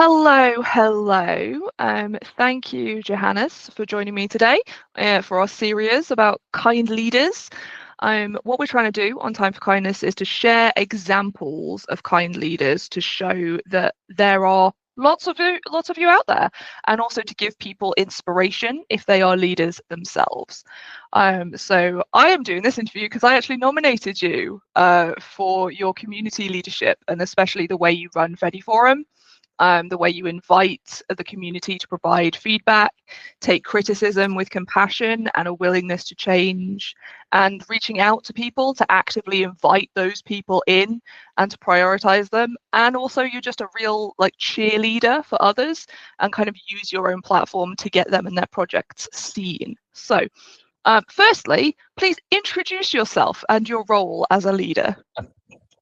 Hello, hello. Thank you, Johannes, for joining me today for our series about kind leaders. What we're trying to do on Time for Kindness is to share examples of kind leaders to show that there are lots of you out there, and also to give people inspiration if they are leaders themselves. So I am doing this interview because I actually nominated you for your community leadership, and especially the way you run Fedi Forum. The way you invite the community to provide feedback, take criticism with compassion and a willingness to change, and reaching out to people to actively invite those people in and to prioritize them. And also you're just a real cheerleader for others and kind of use your own platform to get them and their projects seen. So firstly, please introduce yourself and your role as a leader.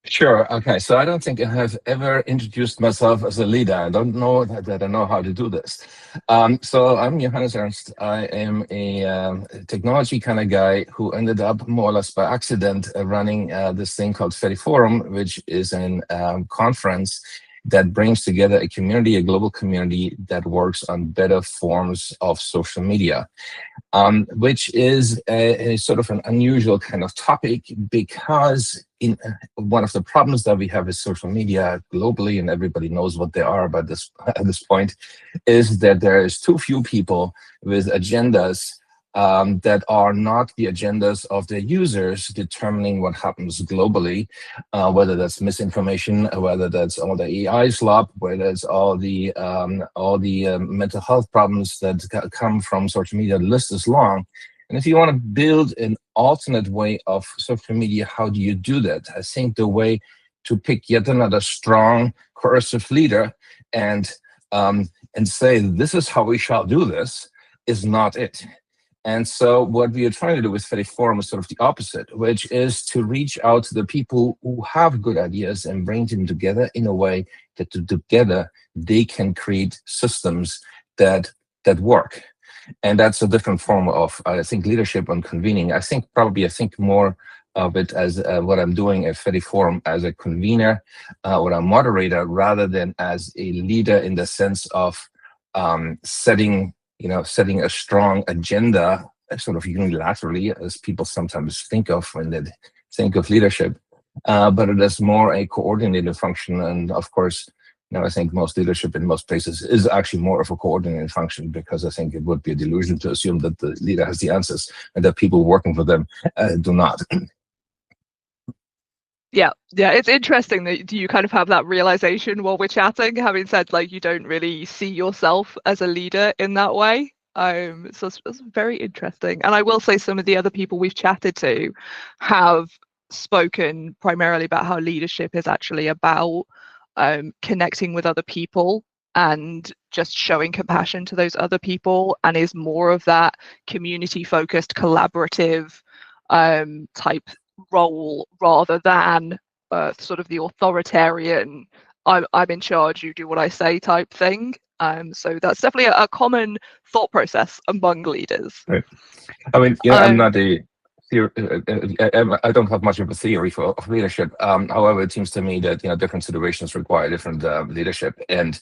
Sure. Okay. So I don't think I have ever introduced myself as a leader. I don't know that I know how to do this. So I'm Johannes Ernst. I am a technology kind of guy who ended up more or less by accident running this thing called Fedi Forum, which is a conference that brings together a community, a global community that works on better forms of social media. Which is a sort of an unusual kind of topic, because in one of the problems that we have with social media globally, and everybody knows what they are by this at this point, is that there is too few people with agendas that are not the agendas of their users determining what happens globally, whether that's misinformation, whether that's all the AI slop, whether it's all the mental health problems that come from social media. The list is long. And if you want to build an alternate way of social media, how do you do that? I think the way to pick yet another strong, coercive leader and say, this is how we shall do this, is not it. And so what we are trying to do with Fedi Forum is sort of the opposite, which is to reach out to the people who have good ideas and bring them together in a way that together they can create systems that work. And that's a different form of, I think, leadership and convening. I think more of it as what I'm doing at Fedi Forum as a convener or a moderator, rather than as a leader in the sense of setting a strong agenda, sort of unilaterally, as people sometimes think of when they think of leadership. But it is more a coordinated function. And of course, I think most leadership in most places is actually more of a coordinated function, because I think it would be a delusion to assume that the leader has the answers and that people working for them do not. Yeah, it's interesting that you kind of have that realization while we're chatting, having said you don't really see yourself as a leader in that way. So it's very interesting. And I will say some of the other people we've chatted to have spoken primarily about how leadership is actually about connecting with other people and just showing compassion to those other people, and is more of that community focused, collaborative type role, rather than sort of the authoritarian I'm in charge, you do what I say type thing. So that's definitely a common thought process among leaders. Right. I mean, I'm not a I don't have much of a theory of leadership. However, it seems to me that different situations require different leadership, and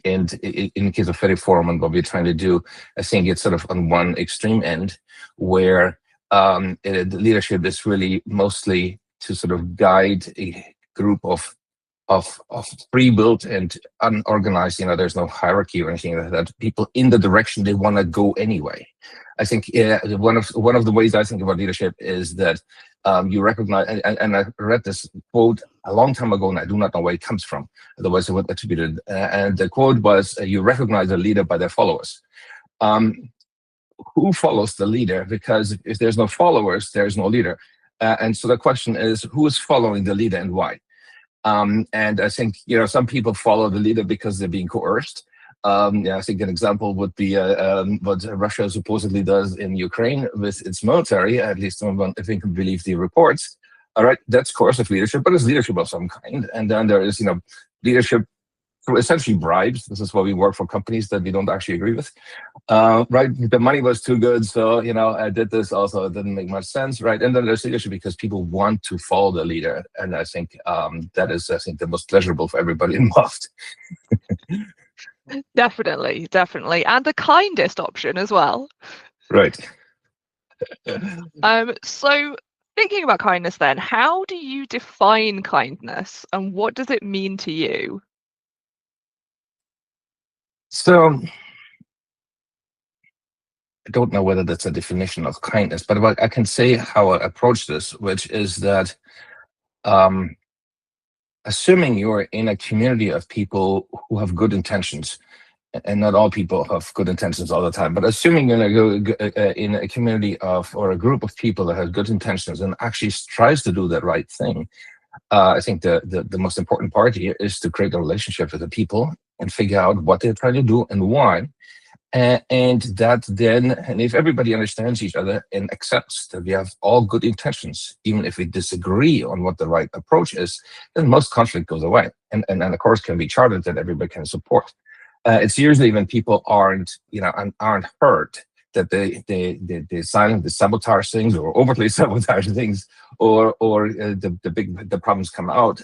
in the case of Fedi Forum and what we're trying to do, I think it's sort of on one extreme end, where leadership is really mostly to sort of guide a group of pre-built and unorganized. There's no hierarchy or anything like that. People in the direction they want to go anyway. I think one of the ways I think about leadership is that you recognize, and I read this quote a long time ago, and I do not know where it comes from. Otherwise, I would attribute it. And the quote was, "You recognize a leader by their followers." Who follows the leader? Because if there's no followers, there's no leader. And so the question is, who is following the leader and why? And I think some people follow the leader because they're being coerced. I think an example would be what Russia supposedly does in Ukraine with its military, at least if we can believe the reports. All right, that's coercive leadership, but it's leadership of some kind. And then there is leadership through essentially bribes. This is why we work for companies that we don't actually agree with. Right, the money was too good, so I did this. Also, it didn't make much sense, right? And then there's leadership because people want to follow the leader, and I think that is, I think, the most pleasurable for everybody involved. Definitely, and the kindest option as well. Right. So thinking about kindness, then, how do you define kindness, and what does it mean to you? So I don't know whether that's a definition of kindness, but I can say how I approach this, which is that assuming you're in a community of people who have good intentions, and not all people have good intentions all the time, but assuming you're in a community of, or a group of people that has good intentions and actually tries to do the right thing, I think the most important part here is to create a relationship with the people and figure out what they're trying to do and why. And that then, and if everybody understands each other and accepts that we have all good intentions, even if we disagree on what the right approach is, then most conflict goes away. And of course can be charted that everybody can support. It's usually when people aren't heard, that they silently sabotage things or overtly sabotage things, or the problems come out.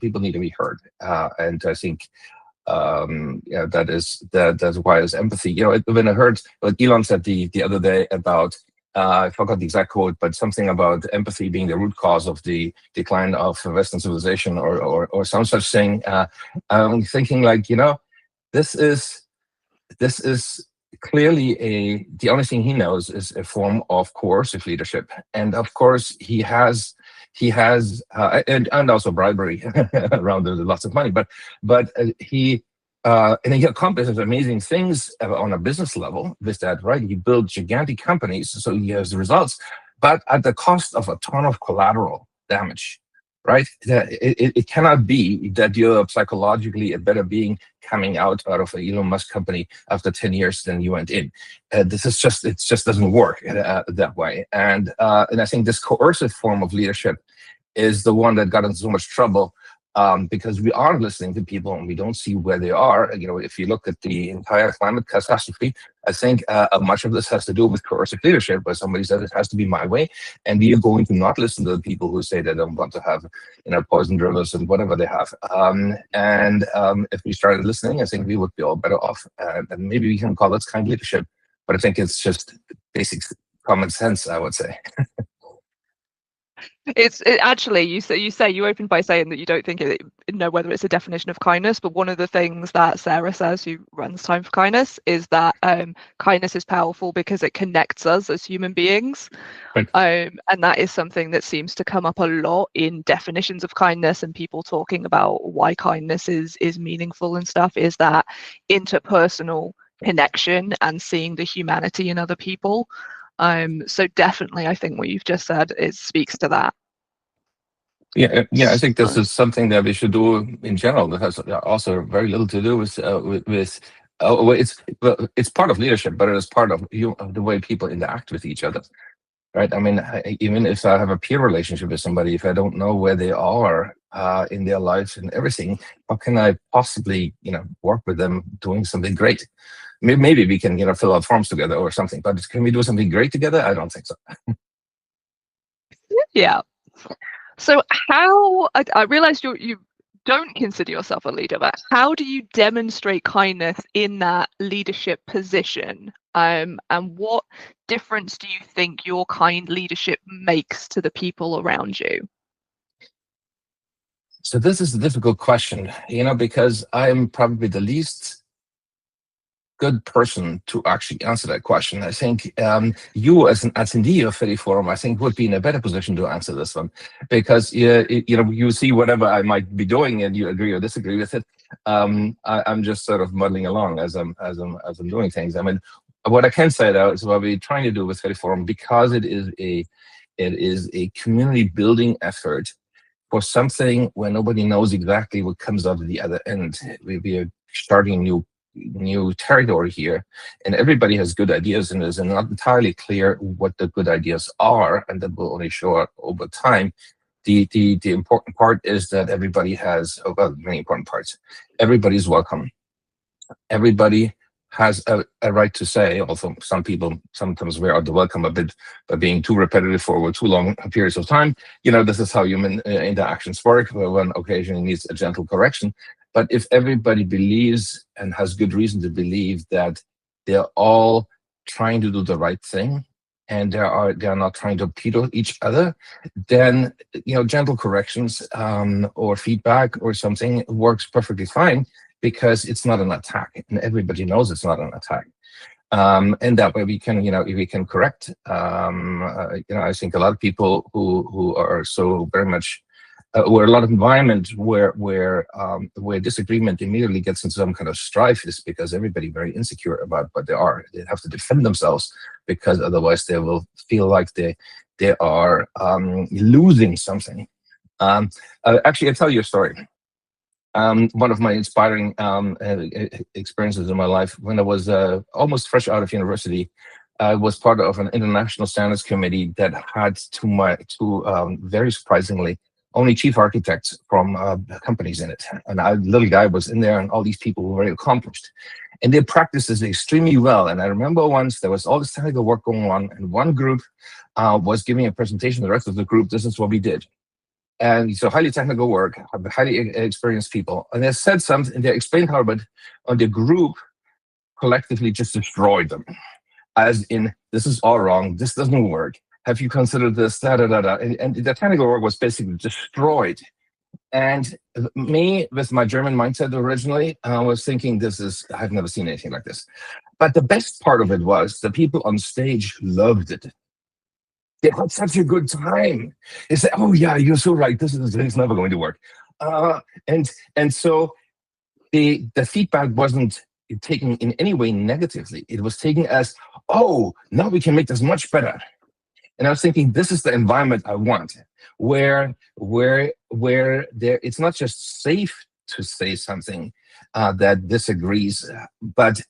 People need to be heard, and I think that's why it's empathy. When I heard what Elon said the other day about, I forgot the exact quote, but something about empathy being the root cause of the decline of Western civilization, or some such thing. I'm thinking, like, this is clearly the only thing he knows is a form of coercive leadership, and of course he has and also bribery around. There's lots of money, but he and he accomplishes amazing things on a business level with that, right? He built gigantic companies, so he has the results, but at the cost of a ton of collateral damage, right? It cannot be that you're psychologically a better being coming out of an Elon Musk company after 10 years than you went in. It just doesn't work that way. And I think this coercive form of leadership is the one that got into so much trouble, because we aren't listening to people and we don't see where they are. If you look at the entire climate catastrophe, I think much of this has to do with coercive leadership, where somebody says it has to be my way, and we are going to not listen to the people who say they don't want to have poisoned rivers and whatever they have. If we started listening, I think we would be all better off. And maybe we can call it kind leadership, but I think it's just basic common sense, I would say. Actually, you opened by saying that you don't know whether it's a definition of kindness, but one of the things that Sarah says, who runs Time for Kindness, is that kindness is powerful because it connects us as human beings. Right. And that is something that seems to come up a lot in definitions of kindness and people talking about why kindness is meaningful and stuff, is that interpersonal connection and seeing the humanity in other people. So definitely, I think what you've just said, it speaks to that. Yeah. I think this is something that we should do in general. That has also very little to do with it's part of leadership, but it is part of the way people interact with each other, right? I mean, even if I have a peer relationship with somebody, if I don't know where they are in their life and everything, how can I possibly work with them doing something great? Maybe we can fill out forms together or something, but can we do something great together? I don't think so. Yeah. So how, I realize you don't consider yourself a leader, but how do you demonstrate kindness in that leadership position? And what difference do you think your kind leadership makes to the people around you? So this is a difficult question, because I'm probably the least good person to actually answer that question. I think you, as an attendee of Fedi Forum, I think would be in a better position to answer this one, because you see whatever I might be doing and you agree or disagree with it. I'm just sort of muddling along as I'm doing things. I mean, what I can say though is what we're trying to do with Fedi Forum, because it is a community building effort for something where nobody knows exactly what comes out of the other end. We are starting new territory here, and everybody has good ideas, and it's not entirely clear what the good ideas are, and that will only show up over time. the important part is that everybody has, oh, well, many important parts. Everybody's welcome. Everybody has a right to say, although some people sometimes wear out the welcome a bit by being too repetitive for over too long periods of time. This is how human interactions work, where one occasionally needs a gentle correction. But if everybody believes and has good reason to believe that they're all trying to do the right thing, and they are not trying to torpedo each other, then gentle corrections or feedback or something works perfectly fine, because it's not an attack, and everybody knows it's not an attack. And that way we can correct. I think a lot of people who are so very much where a lot of environment where disagreement immediately gets into some kind of strife is because everybody very insecure about what they are. They have to defend themselves, because otherwise they will feel like they are losing something. Actually, I'll tell you a story. One of my inspiring experiences in my life, when I was almost fresh out of university, I was part of an international standards committee that had two very surprisingly only chief architects from companies in it. And I, little guy, was in there, and all these people were very accomplished. And they practiced this extremely well. And I remember once there was all this technical work going on, and one group was giving a presentation to the rest of the group. This is what we did. And so highly technical work, highly experienced people. And they said something, and they explained how, but the group collectively just destroyed them. As in, this is all wrong, this doesn't work. Have you considered this, da, da, da, da. And the technical work was basically destroyed. And me, with my German mindset originally, I was thinking, I've never seen anything like this. But the best part of it was the people on stage loved it. They had such a good time. They said, "Oh yeah, you're so right. This is never going to work." And so the feedback wasn't taken in any way negatively. It was taken as, "Oh, now we can make this much better." And I was thinking, this is the environment I want, where there it's not just safe to say something that disagrees, but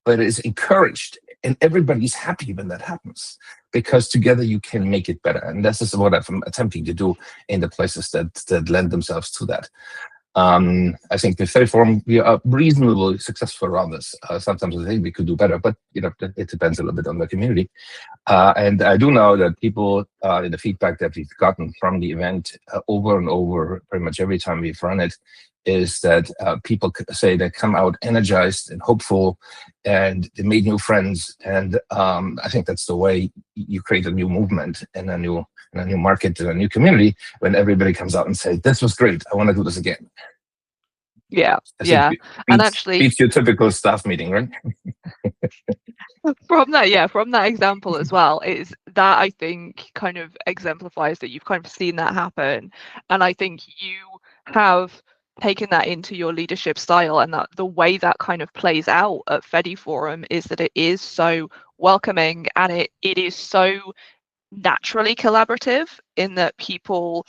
it's encouraged, and everybody's happy when that happens, because together you can make it better. And this is what I'm attempting to do in the places that lend themselves to that. I think the Faith Forum, we are reasonably successful around this. Sometimes I think we could do better, but it depends a little bit on the community. And I do know that people, in the feedback that we've gotten from the event over and over, pretty much every time we've run it, is that people say they come out energized and hopeful, and they made new friends. And I think that's the way you create a new movement and a new market and a new community, when everybody comes out and says, "This was great, I want to do this again." Yeah, and actually beats your typical staff meeting, right? from that example as well, is that I think kind of exemplifies that you've kind of seen that happen. And I think you have taken that into your leadership style, and that the way that kind of plays out at Fedi Forum is that it is so welcoming, and it is so naturally collaborative, in that people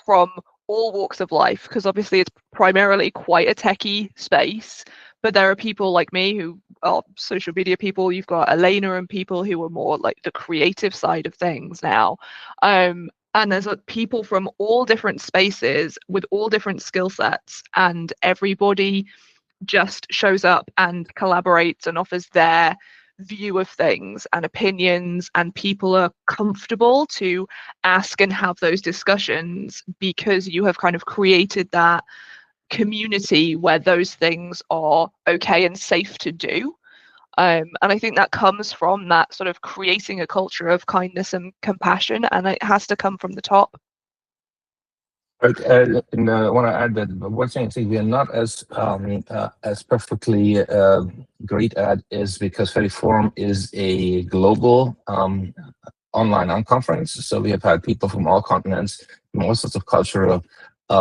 from all walks of life, because obviously it's primarily quite a techie space, but there are people like me who are social media people. You've got Elena and people who are more like the creative side of things now. And there's people from all different spaces with all different skill sets, and everybody just shows up and collaborates and offers their view of things and opinions, and people are comfortable to ask and have those discussions, because you have kind of created that community where those things are okay and safe to do. And I think that comes from that sort of creating a culture of kindness and compassion, and it has to come from the top. But and, I want to add that one thing I think we are not as perfectly great at is because Fedi Forum is a global online unconference. So we have had people from all continents, from all sorts of cultural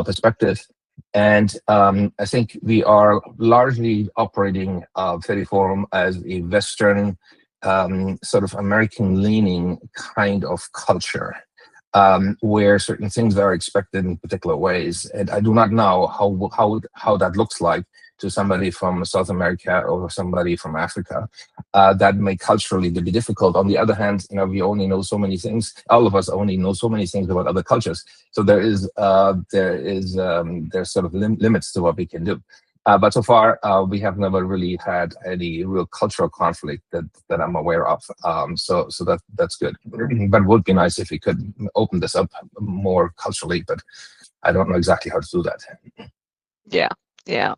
perspectives. And I think we are largely operating Fedi Forum as a Western sort of American-leaning kind of culture. Where certain things are expected in particular ways, and I do not know how that looks like to somebody from South America or somebody from Africa. That may culturally be difficult. On the other hand, we only know so many things. All of us only know so many things about other cultures. So there's sort of limits to what we can do. But so far, we have never really had any real cultural conflict that I'm aware of. So that's good. But it would be nice if we could open this up more culturally. But I don't know exactly how to do that. Yeah.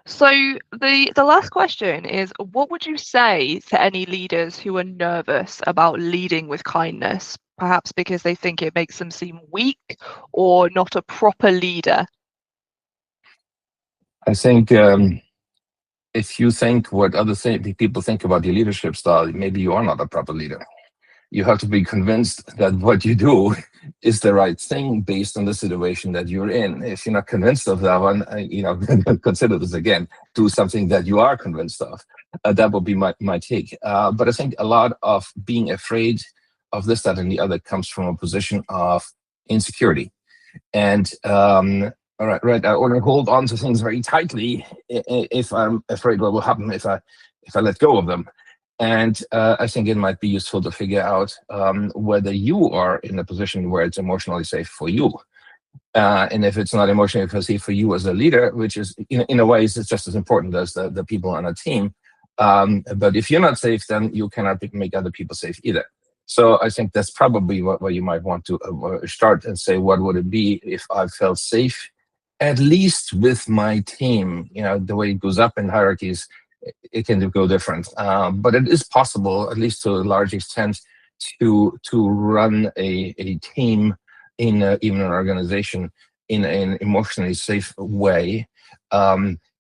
So the last question is, what would you say to any leaders who are nervous about leading with kindness, perhaps because they think it makes them seem weak or not a proper leader? I think if you think what other people think about your leadership style, maybe you are not a proper leader. You have to be convinced that what you do is the right thing based on the situation that you're in. If you're not convinced of that one, consider this again. Do something that you are convinced of. That would be my take. But I think a lot of being afraid of this, that, and the other comes from a position of insecurity. And right, I want to hold on to things very tightly if I'm afraid what will happen if I let go of them. And I think it might be useful to figure out whether you are in a position where it's emotionally safe for you. And if it's not emotionally safe for you as a leader, which is in a way is just as important as the people on a team. But if you're not safe, then you cannot make other people safe either. So I think that's probably what you might want to start and say, what would it be if I felt safe, at least with my team? The way it goes up in hierarchies, it can go different. But it is possible, at least to a large extent, to run a team in even an organization in an emotionally safe way,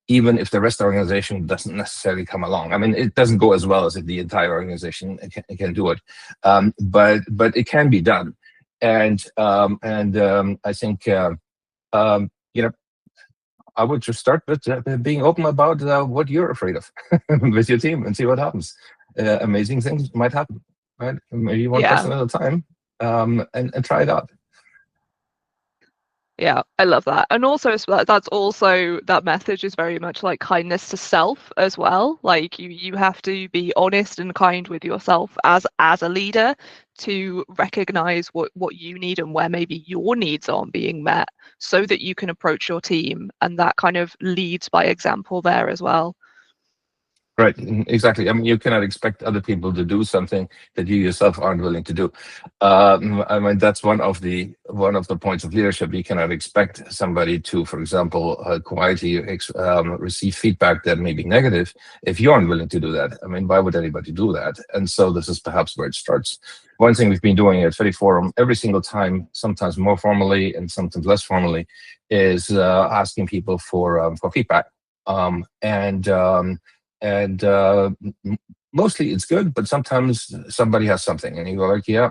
even if the rest of the organization doesn't necessarily come along. I mean, it doesn't go as well as if the entire organization can do it, but it can be done. And I think I would just start with being open about what you're afraid of with your team and see what happens. Amazing things might happen, right? Maybe one person at a time, and try it out. Yeah, I love that. And also that's also, that message is very much like kindness to self as well. Like you have to be honest and kind with yourself as a leader to recognize what you need and where maybe your needs aren't being met, so that you can approach your team, and that kind of leads by example there as well. Right, exactly. I mean, you cannot expect other people to do something that you yourself aren't willing to do. I mean, that's one of the points of leadership. You cannot expect somebody to, for example, quietly receive feedback that may be negative if you aren't willing to do that. I mean, why would anybody do that? And so this is perhaps where it starts. One thing we've been doing at FETI Forum every single time, sometimes more formally and sometimes less formally, is asking people for feedback. And mostly it's good, but sometimes somebody has something and you go like, yeah,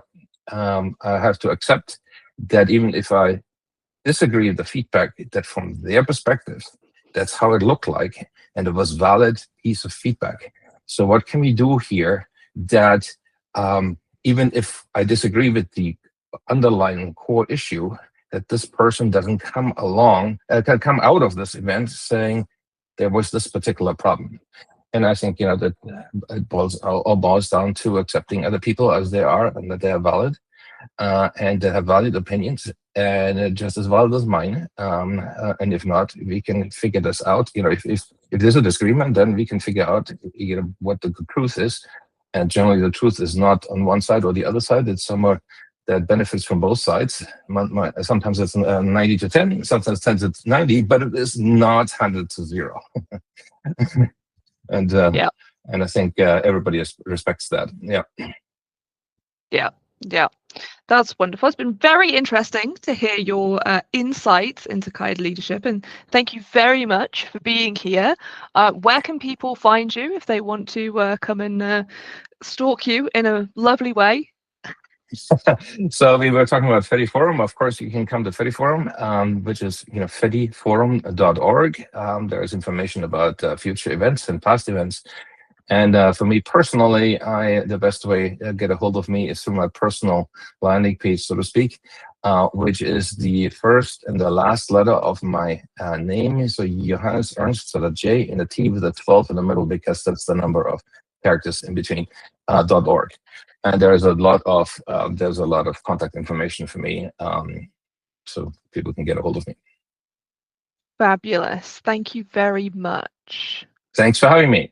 I have to accept that even if I disagree with the feedback, that from their perspective, that's how it looked like, and it was valid piece of feedback. So what can we do here that even if I disagree with the underlying core issue, that this person doesn't come out of this event saying there was this particular problem. And I think, that it all boils down to accepting other people as they are, and that they are valid, and they have valid opinions, and just as valid as mine. And if not, we can figure this out. If there's a disagreement, then we can figure out, what the truth is. And generally, the truth is not on one side or the other side. It's somewhere that benefits from both sides. Sometimes it's 90 to 10, sometimes 10 to 90, but it is not 100 to 0. And I think everybody respects that. Yeah, that's wonderful. It's been very interesting to hear your insights into kind leadership, and thank you very much for being here. Where can people find you if they want to come and stalk you in a lovely way? So we were talking about FETI Forum. Of course, you can come to FETI Forum, which is fetiforum.org. There's information about future events and past events. And for me personally, the best way to get a hold of me is through my personal landing page, so to speak. which is the first and the last letter of my name. So Johannes Ernst, so the J and the T with the 12 in the middle, because that's the number of characters in between, .org. And there's a lot of contact information for me, so people can get a hold of me. Fabulous. Thank you very much. Thanks for having me.